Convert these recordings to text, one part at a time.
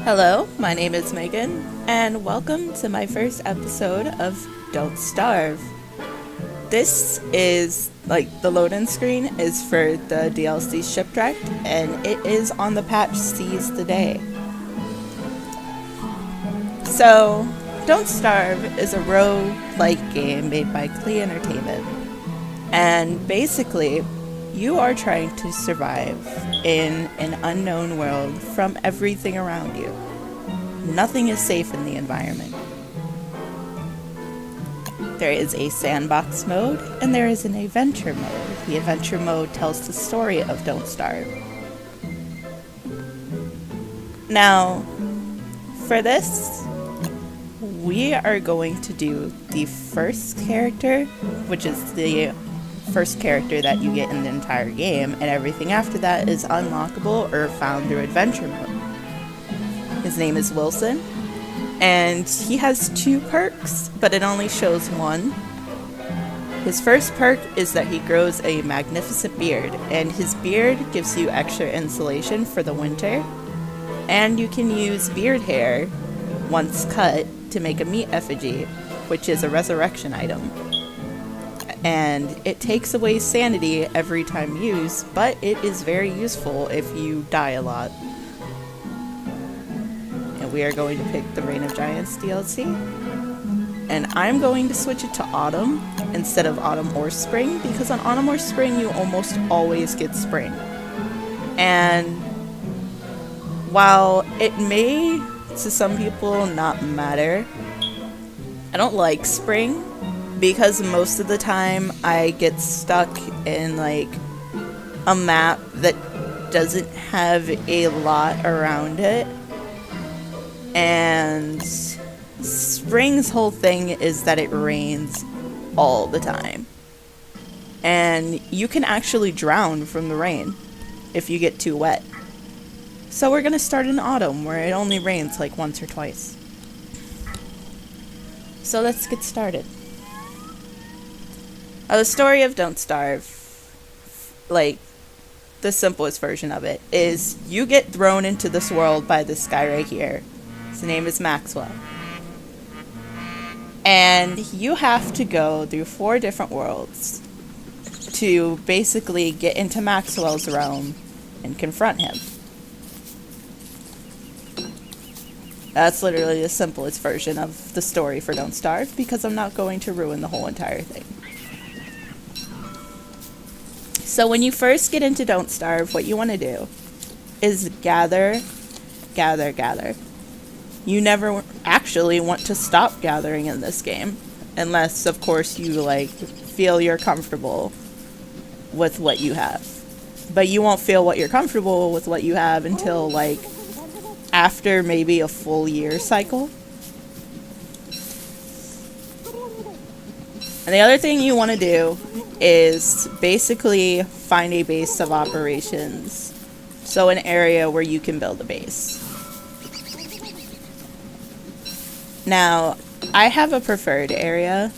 Hello, my name is Megan, and welcome to my first episode of Don't Starve. This is, the load-in screen is for the DLC Shipwrecked, and it is on the patch Seize the Day. So, Don't Starve is a roguelike game made by Klei Entertainment, and basically, you are trying to survive in an unknown world from everything around you. Nothing is safe in the environment. There is a sandbox mode, and there is an adventure mode. The adventure mode tells the story of Don't Starve. Now, for this, we are going to do the first character, which is the first character that you get in the entire game, and everything after that is unlockable or found through adventure mode. His name is Wilson, and he has 2 perks, but it only shows one. His first perk is that he grows a magnificent beard, and his beard gives you extra insulation for the winter, and you can use beard hair, once cut, to make a meat effigy, which is a resurrection item. And it takes away sanity every time used, but it is very useful if you die a lot. And we are going to pick the Reign of Giants DLC. And I'm going to switch it to Autumn instead of Autumn or Spring, because on Autumn or Spring you almost always get Spring. And while it may, to some people, not matter, I don't like Spring, because most of the time I get stuck in a map that doesn't have a lot around it. And Spring's whole thing is that it rains all the time. And you can actually drown from the rain if you get too wet. So we're going to start in Autumn, where it only rains once or twice. So let's get started. The story of Don't Starve, the simplest version of it, is you get thrown into this world by this guy right here. His name is Maxwell. And you have to go through 4 different worlds to basically get into Maxwell's realm and confront him. That's literally the simplest version of the story for Don't Starve, because I'm not going to ruin the whole entire thing. So when you first get into Don't Starve, what you want to do is gather. You never actually want to stop gathering in this game, unless, of course, you feel you're comfortable with what you have. But you won't feel what you're comfortable with what you have until after maybe a full year cycle. And the other thing you want to do is basically find a base of operations. So an area where you can build a base. Now, I have a preferred area,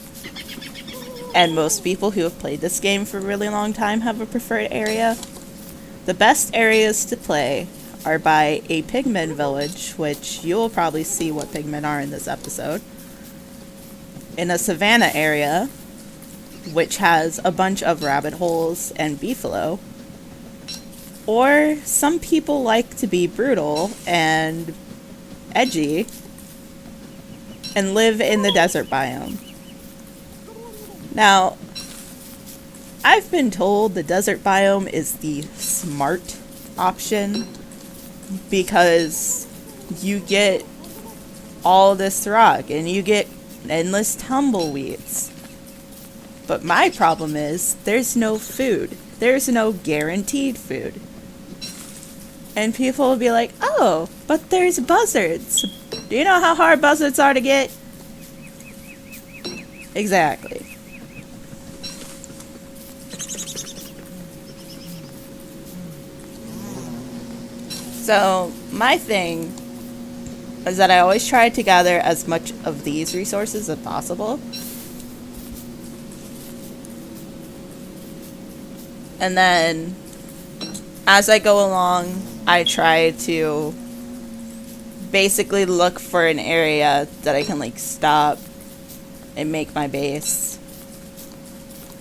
and most people who have played this game for a really long time have a preferred area. The best areas to play are by a pigmen village, which you'll probably see what pigmen are in this episode, in a savanna area, which has a bunch of rabbit holes and beefalo. Or some people like to be brutal and edgy and live in the desert biome. Now, I've been told the desert biome is the smart option because you get all this rock and you get endless tumbleweeds. But my problem is, there's no food. There's no guaranteed food. And people will be like, oh, but there's buzzards. Do you know how hard buzzards are to get? Exactly. So, my thing is that I always try to gather as much of these resources as possible. And then, as I go along, I try to basically look for an area that I can like stop and make my base.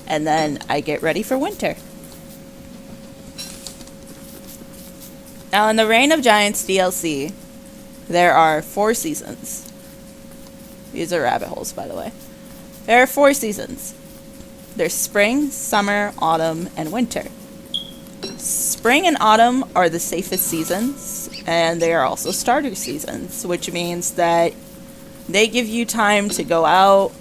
And then I get ready for winter. Now in the Reign of Giants DLC, there are 4 seasons. These are rabbit holes, by the way. There are 4 seasons. There's spring, summer, autumn, and winter. Spring and autumn are the safest seasons, and they are also starter seasons, which means that they give you time to go out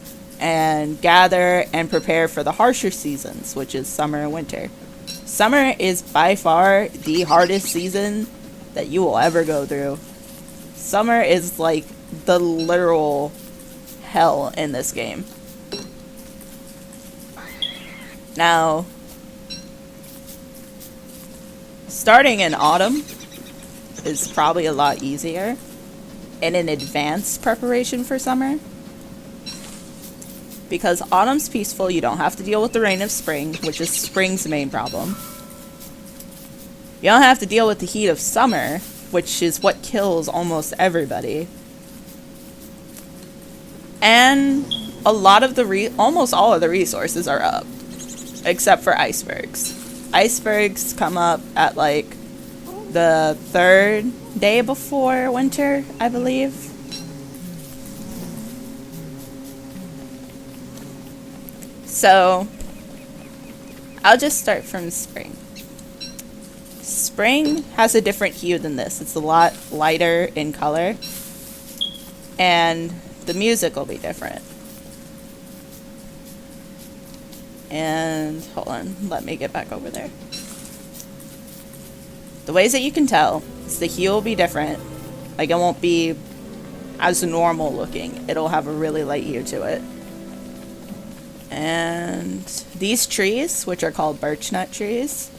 and gather and prepare for the harsher seasons, which is summer and winter. Summer is by far the hardest season that you will ever go through. Summer is like the literal hell in this game. Now, starting in autumn is probably a lot easier and an advanced preparation for summer. Because autumn's peaceful, you don't have to deal with the rain of spring, which is spring's main problem. You don't have to deal with the heat of summer, which is what kills almost everybody. And a lot of almost all of the resources are up, except for icebergs. Icebergs come up at like the 3rd day before winter, I believe. So, I'll just start from spring. Spring has a different hue than this. It's a lot lighter in color. And the music will be different. And, hold on, let me get back over there. The ways that you can tell is the hue will be different. Like, it won't be as normal looking. It'll have a really light hue to it. And these trees, which are called birch nut trees,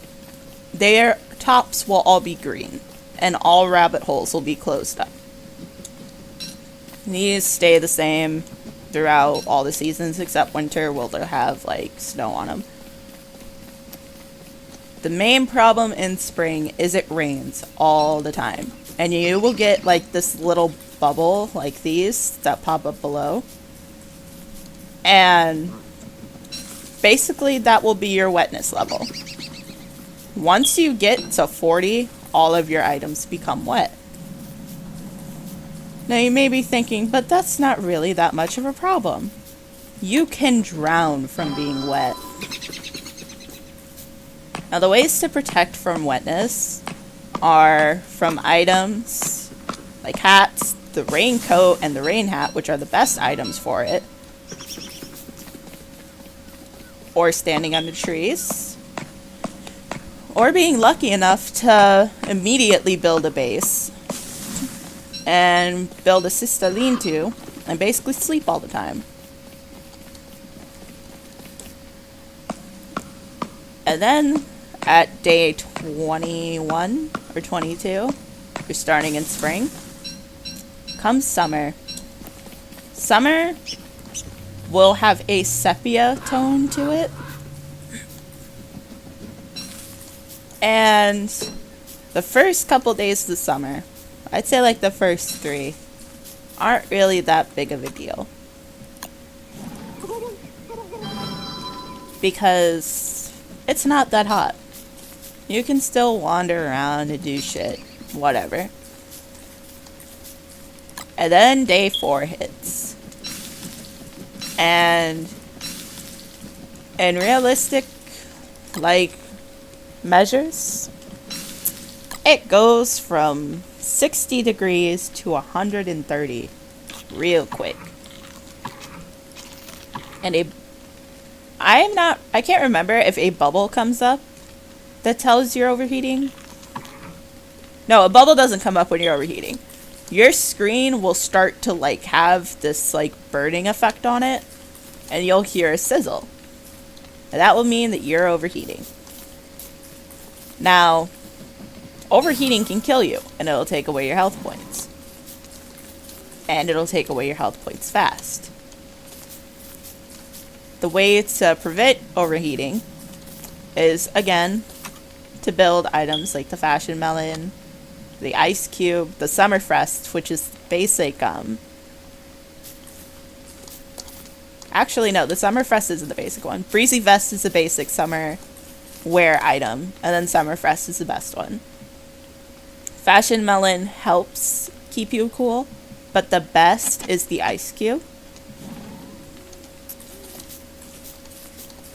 their tops will all be green, and all rabbit holes will be closed up. These stay the same throughout all the seasons except winter, where they'll have like snow on them. The main problem in spring is it rains all the time, and you will get like this little bubble like these that pop up below, and basically that will be your wetness level. Once you get to 40, all of your items become wet. Now you may be thinking, but that's not really that much of a problem. You can drown from being wet. Now the ways to protect from wetness are from items like hats, the raincoat, and the rain hat, which are the best items for it. Or standing under trees. Or being lucky enough to immediately build a base. And build a siesta lean-to. And basically sleep all the time. And then, at day 21 or 22, you're starting in spring. Comes summer. Summer will have a sepia tone to it. And the first couple days of the summer, I'd say like the first 3, aren't really that big of a deal. Because it's not that hot. You can still wander around and do shit. Whatever. And then day 4 hits. And in realistic, like, measures, it goes from 60 degrees to 130 real quick. And I can't remember if a bubble comes up that tells you're overheating. No, a bubble doesn't come up when you're overheating. Your screen will start to like have this like burning effect on it, and you'll hear a sizzle. And that will mean that you're overheating. Now, overheating can kill you, and it'll take away your health points. And it'll take away your health points fast. The way to prevent overheating is, again, to build items like the fashion melon the ice cube, the Summerfest, which is basic, actually, no, the Summerfest isn't the basic one. Breezy Vest is the basic summer wear item, and then Summerfest is the best one. Fashion Melon helps keep you cool, but the best is the ice cube.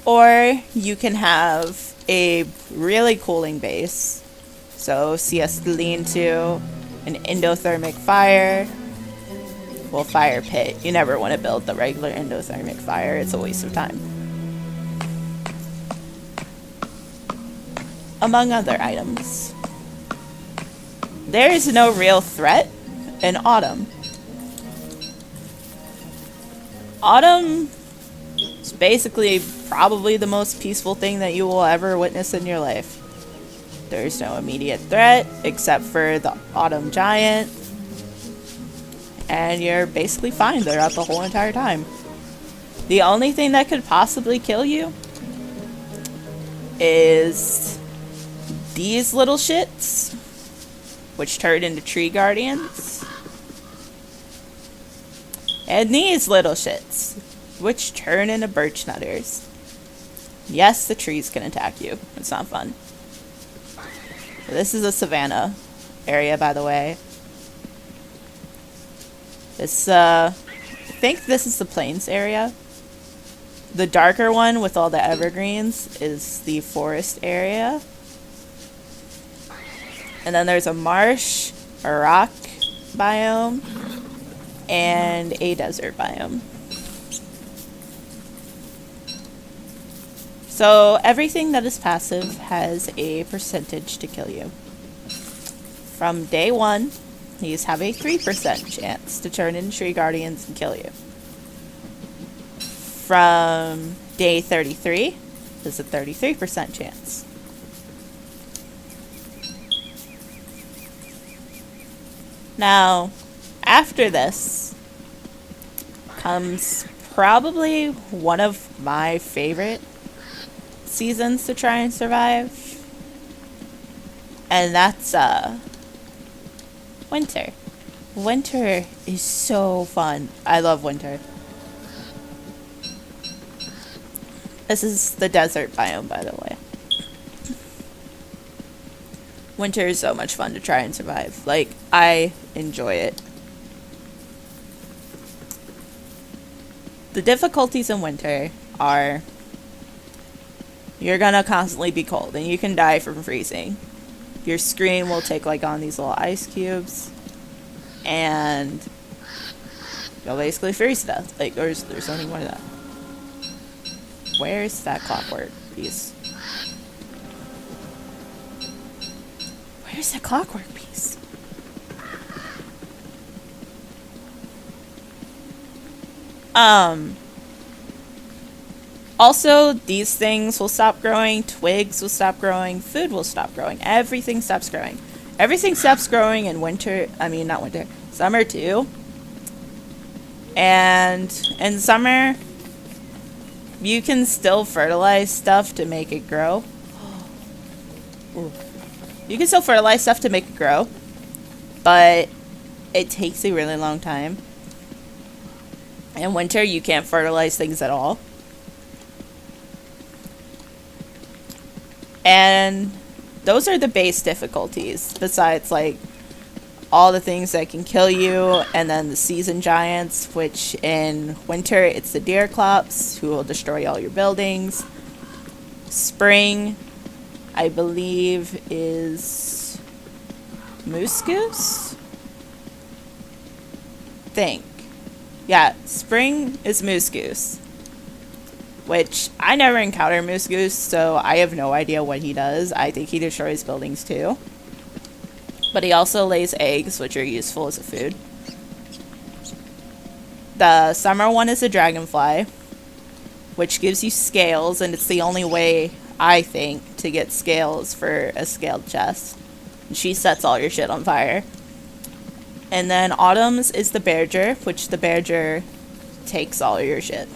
Or you can have a really cooling base. So CS lean to an endothermic fire. Well, fire pit. You never want to build the regular endothermic fire. It's a waste of time. Among other items. There is no real threat in autumn. Autumn is basically probably the most peaceful thing that you will ever witness in your life. There's no immediate threat except for the autumn giant. And you're basically fine throughout the whole entire time. The only thing that could possibly kill you is these little shits, which turn into tree guardians. And these little shits, which turn into birch nutters. Yes, the trees can attack you. It's not fun. This is a savanna area, by the way. This, I think this is the plains area. The darker one with all the evergreens is the forest area. And then there's a marsh, a rock biome, and a desert biome. So everything that is passive has a percentage to kill you. From day 1, these have a 3% chance to turn into tree guardians and kill you. From day 33, there's a 33% chance. Now, after this comes probably one of my favorite seasons to try and survive. And that's winter. Winter is so fun. I love winter. This is the desert biome, by the way. Winter is so much fun to try and survive. Like, I enjoy it. The difficulties in winter are you're gonna constantly be cold and you can die from freezing. Your screen will take like on these little ice cubes and you'll basically freeze to death. Like, there's only one of that. Where's that clockwork piece? Where's that clockwork piece? Also, these things will stop growing, twigs will stop growing, food will stop growing, everything stops growing. Everything stops growing in winter, not winter, summer too. And in summer, you can still fertilize stuff to make it grow. You can still fertilize stuff to make it grow, but it takes a really long time. In winter, you can't fertilize things at all. And those are the base difficulties, besides like all the things that can kill you, and then the season giants, which in winter it's the deer clops who will destroy all your buildings. Spring, I believe, is moose goose? Yeah, spring is moose goose. Which, I never encountered moose goose, so I have no idea what he does. I think he destroys buildings too. But he also lays eggs, which are useful as a food. The summer one is a dragonfly, which gives you scales, and it's the only way, I think, to get scales for a scaled chest. And she sets all your shit on fire. And then autumn's is the bearger, which the bearger takes all your shit.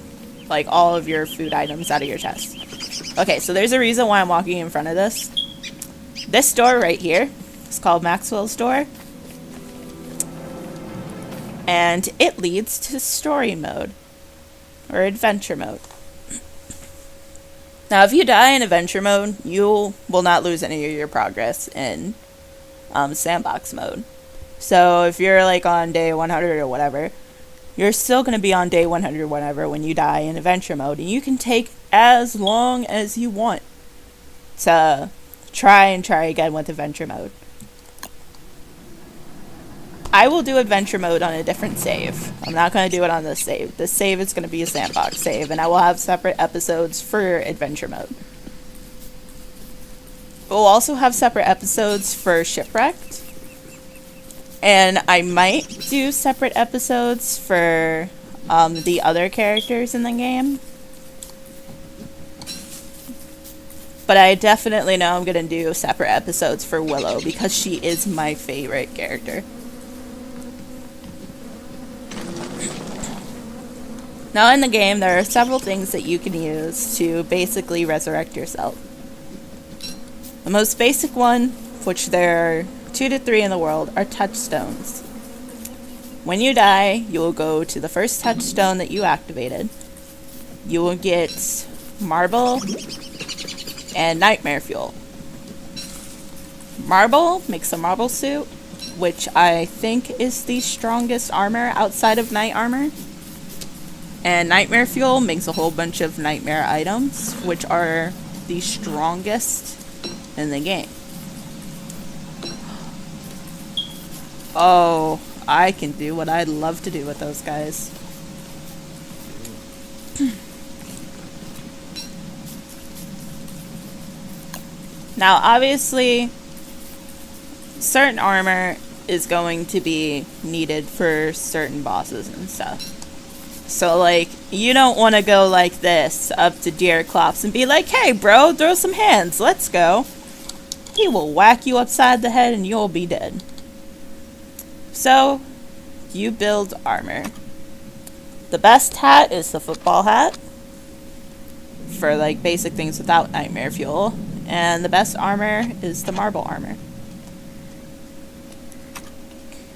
Like, all of your food items out of your chest. Okay, so there's a reason why I'm walking in front of this. This door right here It's called Maxwell's door. And it leads to story mode. Or adventure mode. Now, if you die in adventure mode, you will not lose any of your progress in sandbox mode. So if you're like on day 100 or whatever, you're still going to be on day 100 whatever when you die in adventure mode. And you can take as long as you want to try again with adventure mode. I will do adventure mode on a different save. I'm not going to do it on this save. This save is going to be a sandbox save, and I will have separate episodes for adventure mode. We'll also have separate episodes for Shipwrecked. And I might do separate episodes for the other characters in the game. But I definitely know I'm going to do separate episodes for Willow because she is my favorite character. Now in the game, there are several things that you can use to basically resurrect yourself. The most basic one, which there are 2 to 3 in the world, are touchstones. When you die, you will go to the first touchstone that you activated. You will get marble and nightmare fuel. Marble makes a marble suit, which I think is the strongest armor outside of knight armor. And nightmare fuel makes a whole bunch of nightmare items, which are the strongest in the game. Oh, I can do what I'd love to do with those guys. Now, obviously, certain armor is going to be needed for certain bosses and stuff. So, like, you don't want to go like this up to Deerclops and be like, hey, bro, throw some hands, let's go. He will whack you upside the head and you'll be dead. So, you build armor. The best hat is the football hat for, like, basic things without nightmare fuel. And the best armor is the marble armor.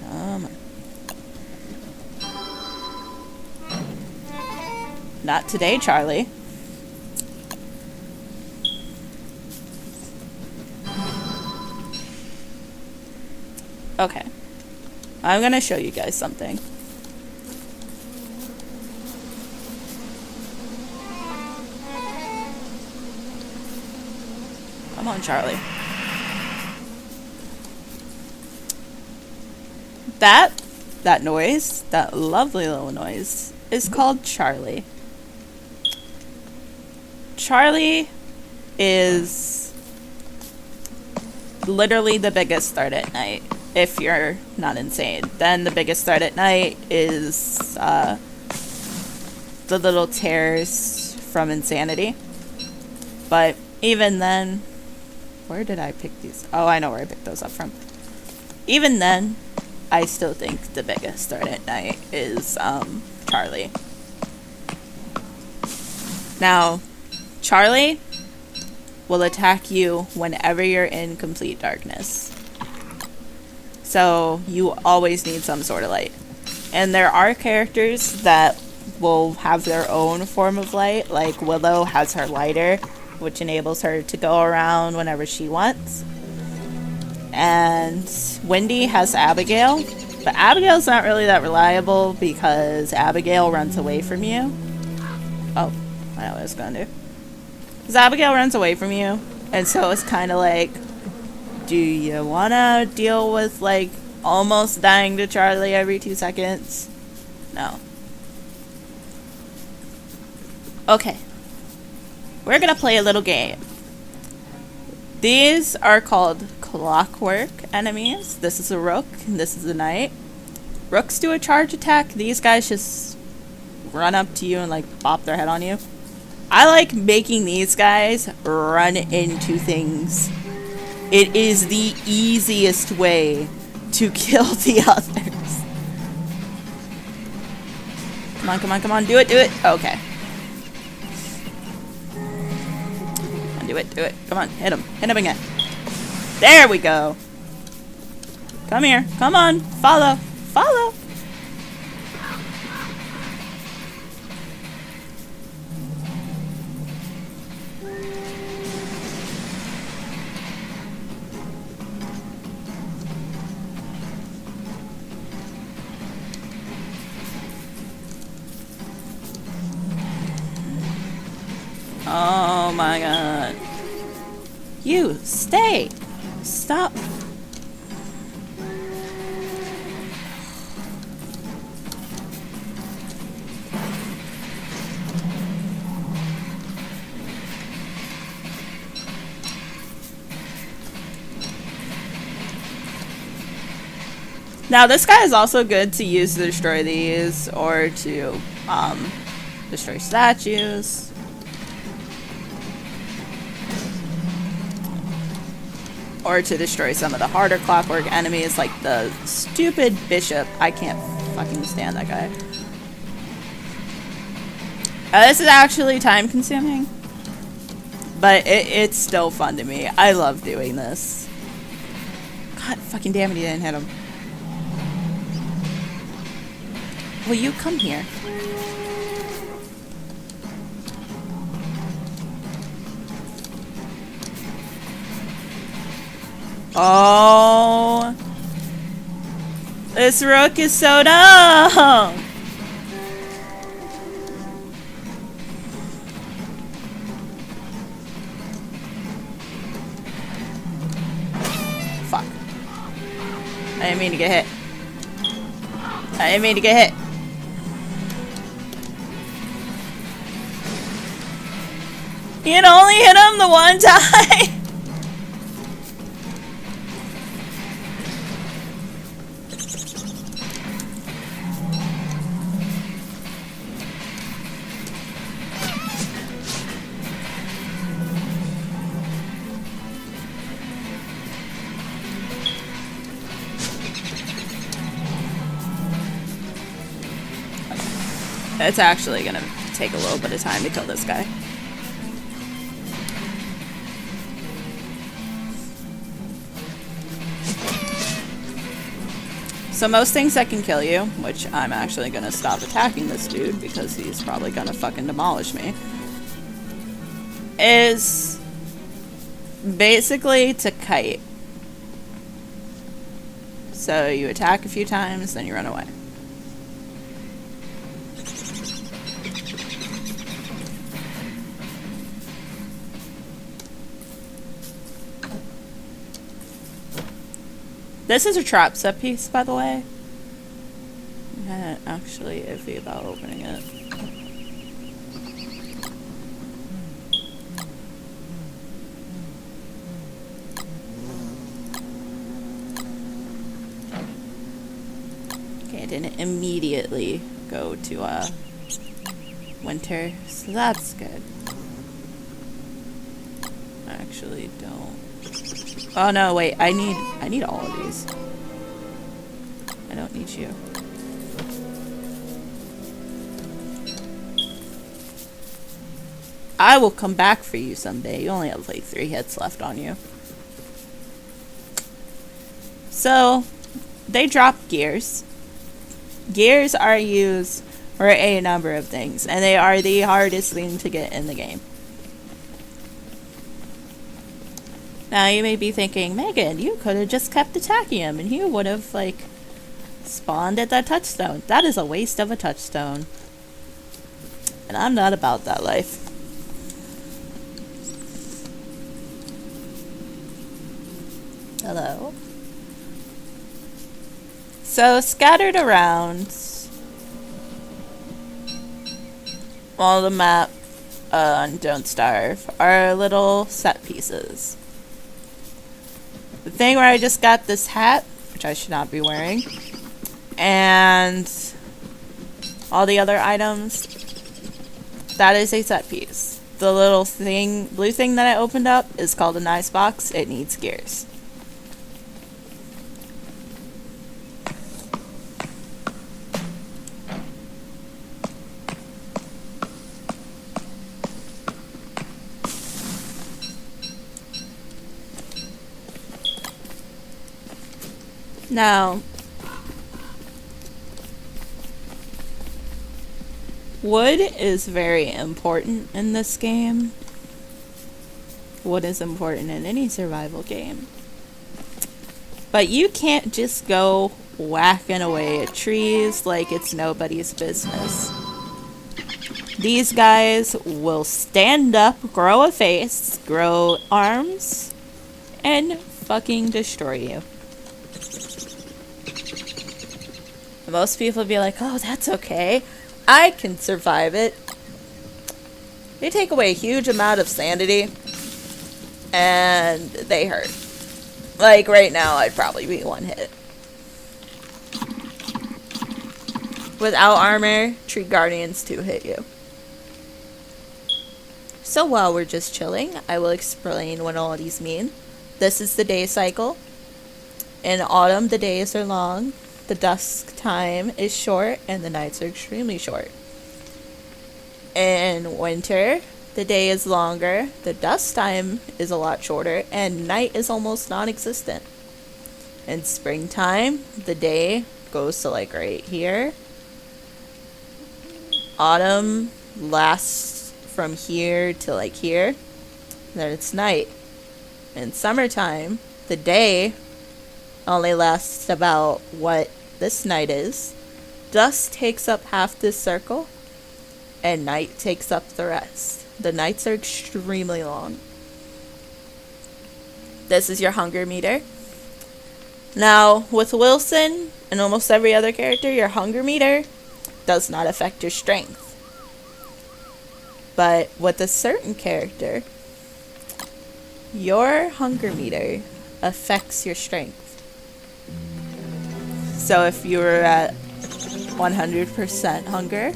Come on. Not today, Charlie. Okay. I'm gonna show you guys something. Come on, Charlie. That noise, that lovely little noise, is called Charlie. Charlie is literally the biggest start at night, if you're not insane. Then the biggest start at night is the little tears from Insanity. But even then, where did I pick these? Oh, I know where I picked those up from. Even then, I still think the biggest start at night is Charlie. Now, Charlie will attack you whenever you're in complete darkness. So you always need some sort of light. And there are characters that will have their own form of light, like Willow has her lighter, which enables her to go around whenever she wants. And Wendy has Abigail, but Abigail's not really that reliable because Abigail runs away from you. Oh, I know what I was gonna do. Because Abigail runs away from you, and so it's kind of like, do you want to deal with, like, almost dying to Charlie every 2 seconds? No. Okay. We're going to play a little game. These are called clockwork enemies. This is a rook, and this is a knight. Rooks do a charge attack. These guys just run up to you and, like, bop their head on you. I like making these guys run into things. It is the easiest way to kill the others. Come on, come on, come on. Do it, do it. Okay. Come on, do it, do it. Come on, hit him. Hit him again. There we go. Come here. Come on. Follow. Follow. Oh my god. You, stay! Stop. Now this guy is also good to use to destroy these or to destroy statues. Or to destroy some of the harder clockwork enemies like the stupid bishop. I can't fucking stand that guy. This is actually time consuming. But it's still fun to me. I love doing this. God fucking damn it, he didn't hit him. Will you come here? Oh, this rook is so dumb. Fuck. I didn't mean to get hit. I didn't mean to get hit. You can only hit him the one time. It's actually gonna take a little bit of time to kill this guy. So most things that can kill you, which I'm actually gonna stop attacking this dude because he's probably gonna fucking demolish me, is basically to kite. So you attack a few times, then you run away. This is a trap set piece, by the way. I'm actually iffy about opening it. Okay, I didn't immediately go to winter, so that's good. I actually don't. Oh no, wait, I need all of these. I don't need you. I will come back for you someday. You only have like 3 hits left on you. So, they drop gears. Gears are used for a number of things, and they are the hardest thing to get in the game. Now you may be thinking, Megan, you could have just kept attacking him and he would have, like, spawned at that touchstone. That is a waste of a touchstone. And I'm not about that life. Hello? So, scattered around all the map on Don't Starve are little set pieces. The thing where I just got this hat, which I should not be wearing, and all the other items, that is a set piece. The little thing, blue thing that I opened up is called an ice box. It needs gears. Now, wood is very important in this game. Wood is important in any survival game. But you can't just go whacking away at trees like it's nobody's business. These guys will stand up, grow a face, grow arms, and fucking destroy you. Most people be like, oh, that's okay. I can survive it. They take away a huge amount of sanity, and they hurt. Like, right now, I'd probably be one hit. Without armor, tree guardians to hit you. So while we're just chilling, I will explain what all these mean. This is the day cycle. In autumn, the days are long, the dusk time is short, and the nights are extremely short. In winter, the day is longer, the dusk time is a lot shorter, and night is almost non-existent. In springtime, the day goes to like right here. Autumn lasts from here to like here. Then it's night. In summertime, the day only lasts about what this night is. Dusk takes up half this circle, and night takes up the rest. The nights are extremely long. This is your hunger meter. Now, with Wilson and almost every other character, your hunger meter does not affect your strength. But with a certain character, your hunger meter affects your strength. So if you're at 100% hunger,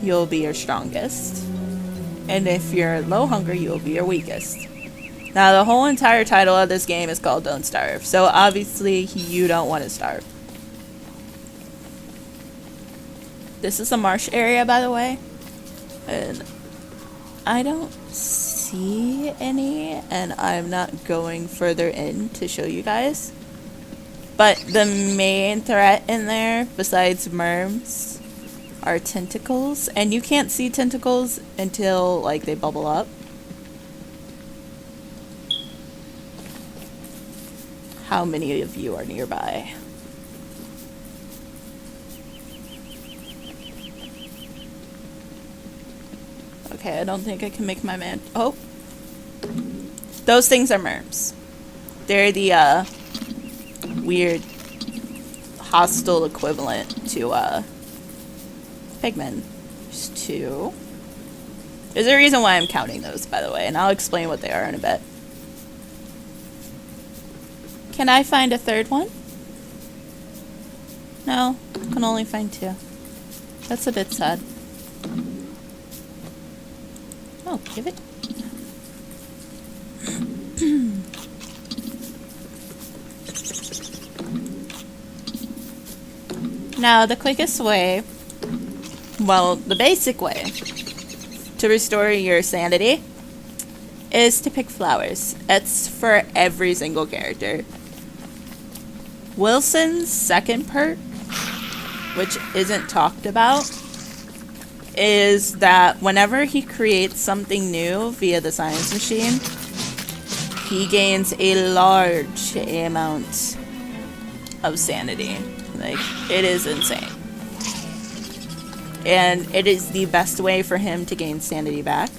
you'll be your strongest. And if you're low hunger, you'll be your weakest. Now, the whole entire title of this game is called Don't Starve. So obviously, you don't want to starve. This is a marsh area, by the way. And I don't see any, and I'm not going further in to show you guys. But the main threat in there, besides merms, are tentacles. And you can't see tentacles until, like, they bubble up. How many of you are nearby? Okay, I don't think I can make my man... Oh! Those things are merms. They're the, weird hostile equivalent to, pigmen. There's two. There's a reason why I'm counting those, by the way, and I'll explain what they are in a bit. Can I find a third one? No, I can only find two. That's a bit sad. Oh, give it. Now, the quickest way, well, the basic way to restore your sanity is to pick flowers. It's for every single character. Wilson's second perk, which isn't talked about, is that whenever he creates something new via the science machine, he gains a large amount of sanity. Like, it is insane. And it is the best way for him to gain sanity back.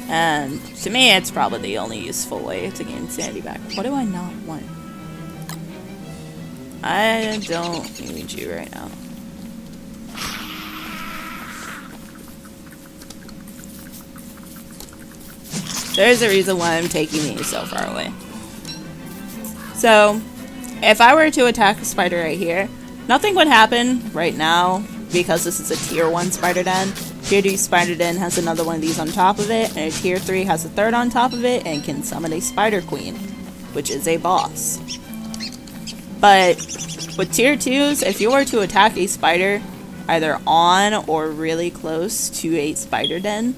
And to me, it's probably the only useful way to gain sanity back. What do I not want? I don't need you right now. There's a reason why I'm taking you so far away. So, if I were to attack a spider right here, nothing would happen right now because this is a tier 1 spider den. Tier 2 spider den has another one of these on top of it, and a tier 3 has a third on top of it and can summon a spider queen, which is a boss. But with tier 2s, if you were to attack a spider either on or really close to a spider den,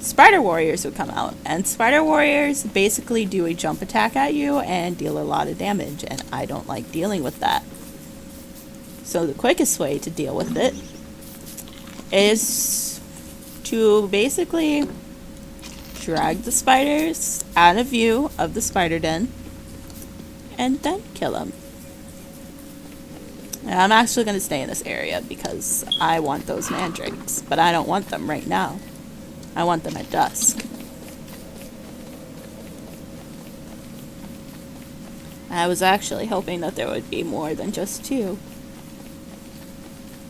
spider warriors would come out. And spider warriors basically do a jump attack at you and deal a lot of damage, and I don't like dealing with that. So the quickest way to deal with it is to basically drag the spiders out of view of the spider den and then kill them. And I'm actually going to stay in this area because I want those mandrakes, but I don't want them right now. I want them at dusk. I was actually hoping that there would be more than just 2.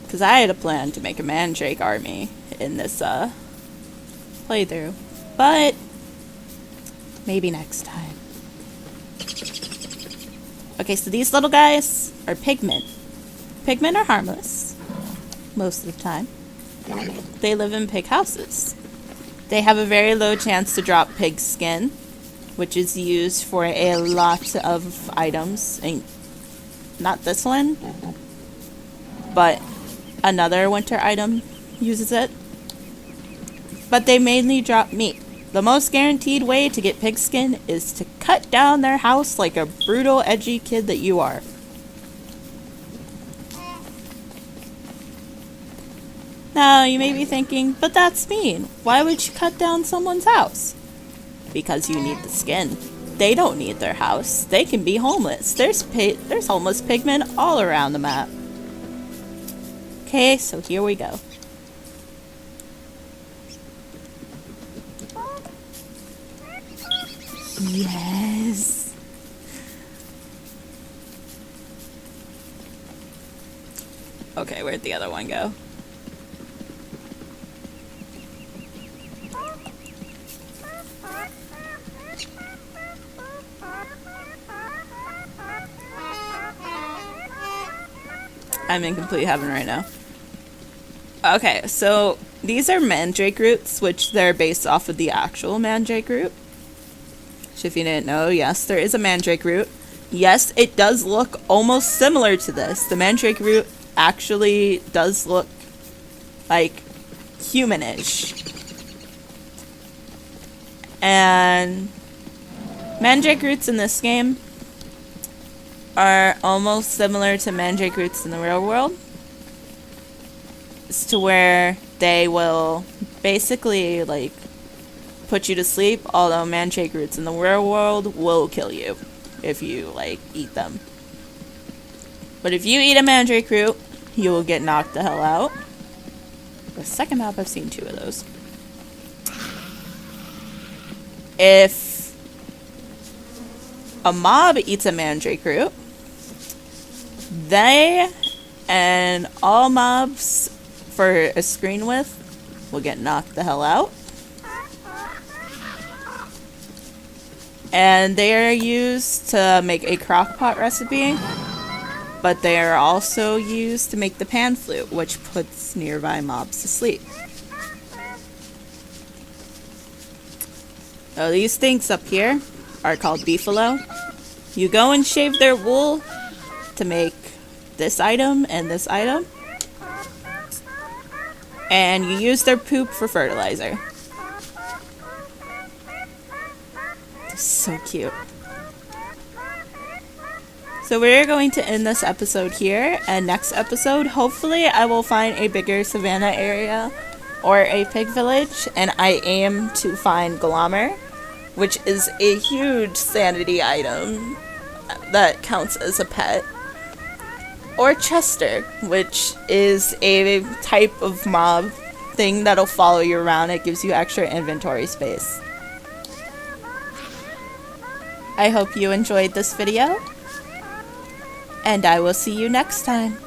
Because I had a plan to make a mandrake army in this playthrough. But maybe next time. Okay, so these little guys are pigmen. Pigmen are harmless most of the time. They live in pig houses. They have a very low chance to drop pig skin, which is used for a lot of items. And not this one, but another winter item uses it. But they mainly drop meat. The most guaranteed way to get pig skin is to cut down their house like a brutal, edgy kid that you are. Now, you may be thinking, but that's mean. Why would you cut down someone's house? Because you need the skin. They don't need their house. They can be homeless. There's homeless pigmen all around the map. Okay, so here we go. Yes. Okay, where'd the other one go? I'm in complete heaven right now. Okay, so these are mandrake roots, which they're based off of the actual mandrake root. Which, if you didn't know, yes, there is a mandrake root. Yes, it does look almost similar to this. The mandrake root actually does look like humanish. And mandrake roots in this game are almost similar to mandrake roots in the real world. It's to where they will basically, like, put you to sleep, although mandrake roots in the real world will kill you if you, like, eat them. But if you eat a mandrake root, you will get knocked the hell out. The second map, I've seen 2 of those. If a mob eats a mandrake root, they and all mobs for a screen width will get knocked the hell out. And they are used to make a crockpot recipe, but they are also used to make the pan flute, which puts nearby mobs to sleep. So these things up here are called beefalo. You go and shave their wool to make this item and this item. And you use their poop for fertilizer. It's so cute. So we're going to end this episode here, and next episode, hopefully I will find a bigger savannah area or a pig village, and I aim to find Glommer, which is a huge sanity item that counts as a pet. Or Chester, which is a type of mob thing that'll follow you around. It gives you extra inventory space. I hope you enjoyed this video, and I will see you next time.